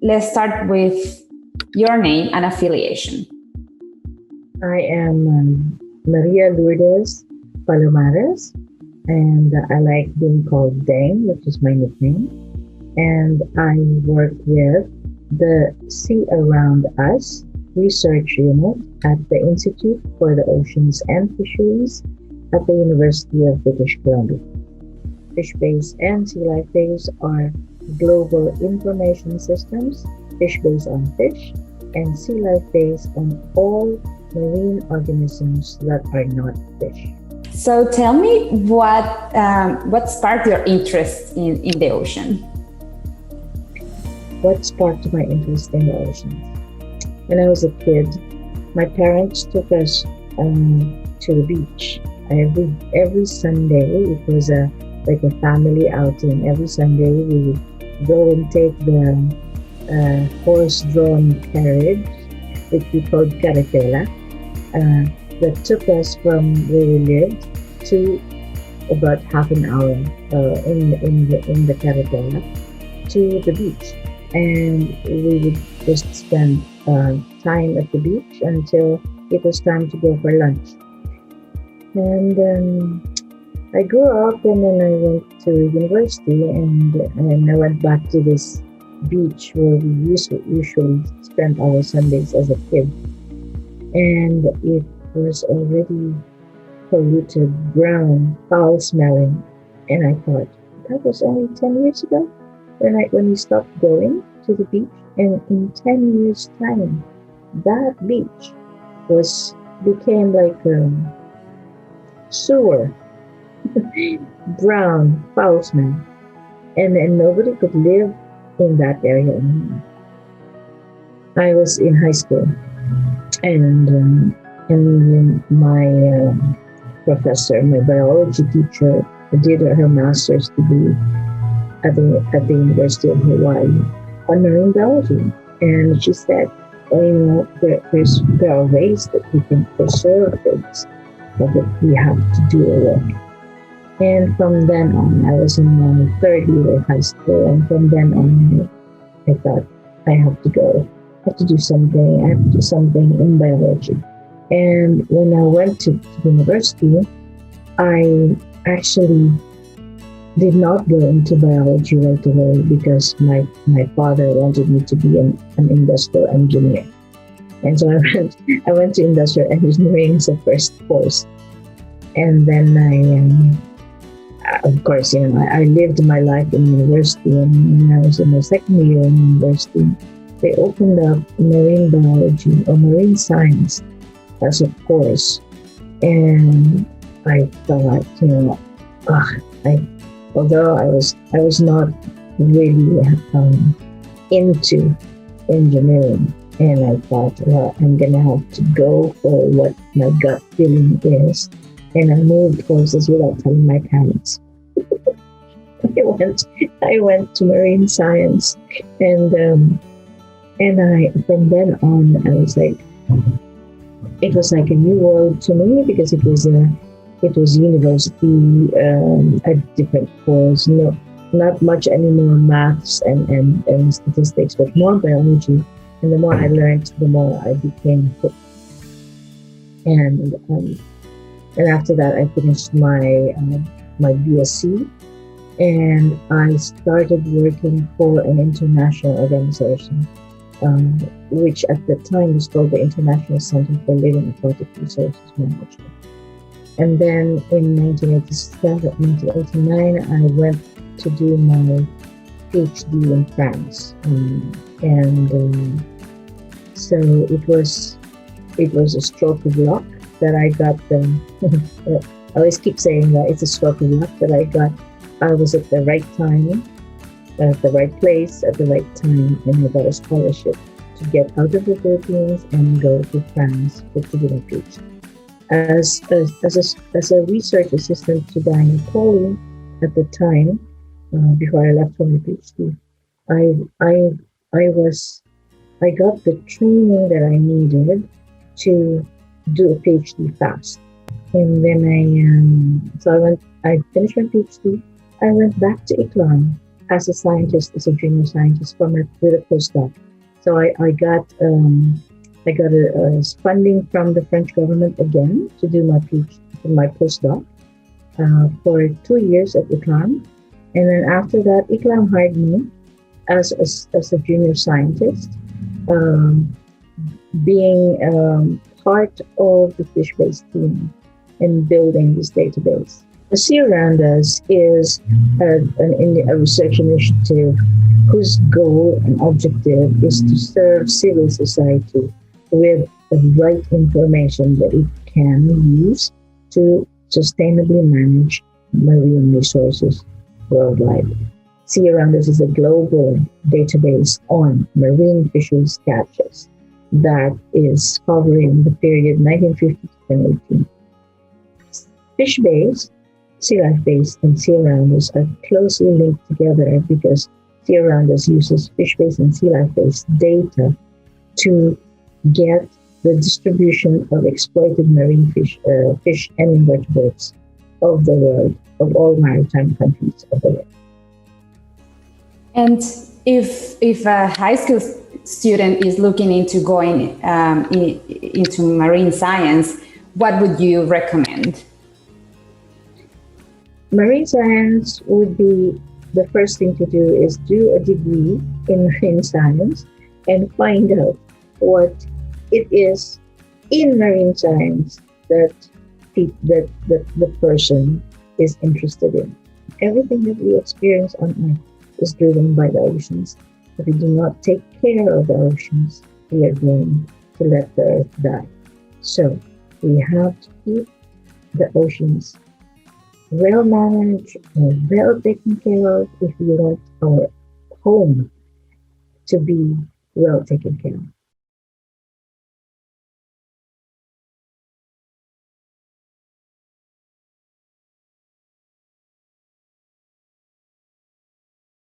let's start with your name and affiliation. I am Maria Lourdes Palomares, and I like being called Deng, which is my nickname. And I work with the Sea Around Us research unit at the Institute for the Oceans and Fisheries at the University of British Columbia. Fish Base and Sea Life Base are global information systems, fish based on fish, and sea life based on all marine organisms that are not fish. So tell me what sparked your interest in the ocean? What sparked my interest in the ocean? When I was a kid, my parents took us to the beach. Every Sunday, it was like a family outing. Every Sunday, we would go and take the horse-drawn carriage, which we called carretela, that took us from where we lived to about half an hour in the carretela to the beach. And we would just spend time at the beach until it was time to go for lunch. And I grew up, and then I went to university, and I went back to this beach where we usually spent our Sundays as a kid. And it was already polluted, brown, foul-smelling. And I thought, that was only 10 years ago when we stopped going to the beach. And in 10 years' time, that beach became like a sewer. Brown, foul smell, and nobody could live in that area anymore. I was in high school, and my professor, my biology teacher, did her master's degree at the University of Hawaii on marine biology, and she said, there are ways that we can preserve things, but that we have to do a work. And from then on, I was in my third year of high school, and from then on, I thought, I have to go. I have to do something. I have to do something in biology. And when I went to university, I actually did not go into biology right away because my father wanted me to be an industrial engineer. And so I went to industrial engineering as a first course. And then of course, I lived my life in university, and when I was in my second year in university, they opened up marine biology or marine science as a course. And I thought, although I was not really into engineering, and I thought, well, I'm gonna have to go for what my gut feeling is. And I moved courses without telling my parents. I went to marine science, and I from then on I was like, it was like a new world to me because it was university, a different course, not much anymore maths and statistics, but more biology. And the more I learned, the more I became hooked. And after that, I finished my BSc, and I started working for an international organization, which at the time was called the International Center for Living Aquatic Resources Management. And then in 1989, I went to do my PhD in France, so it was a stroke of luck that I got them. I always keep saying that it's a stroke of luck that I was at the right time, at the right place, at the right time, and I got a scholarship to get out of the Philippines and go to France to do my PhD. As a research assistant to Deng at the time, before I left for my PhD, I got the training that I needed to do a PhD fast. And then I finished my PhD. I went back to Iklan as a scientist, as a junior scientist from it with a postdoc. So I got a funding from the French government again to do my postdoc for 2 years at ICLAM. And then after that, ICLAM hired me as a junior scientist, um, being part of the fish-based team in building this database. The Sea Around Us is a research initiative whose goal and objective is to serve civil society with the right information that it can use to sustainably manage marine resources worldwide. Sea Around Us is a global database on marine fisheries catches that is covering the period 1950 to 2018. Fish-based, sea life-based, and Sea Around Us are closely linked together because Sea Around Us uses fish-based and sea life-based data to get the distribution of exploited marine fish and invertebrates of the world, of all maritime countries of the world. And if a high school student is looking into going into marine science, what would you recommend? Marine science would be the first thing to do is do a degree in marine science and find out what it is in marine science that the person is interested in. Everything that we experience on Earth is driven by the oceans. If we do not take care of the oceans, we are going to let the Earth die. So we have to keep the oceans well managed and well taken care of if we want our home to be well taken care of.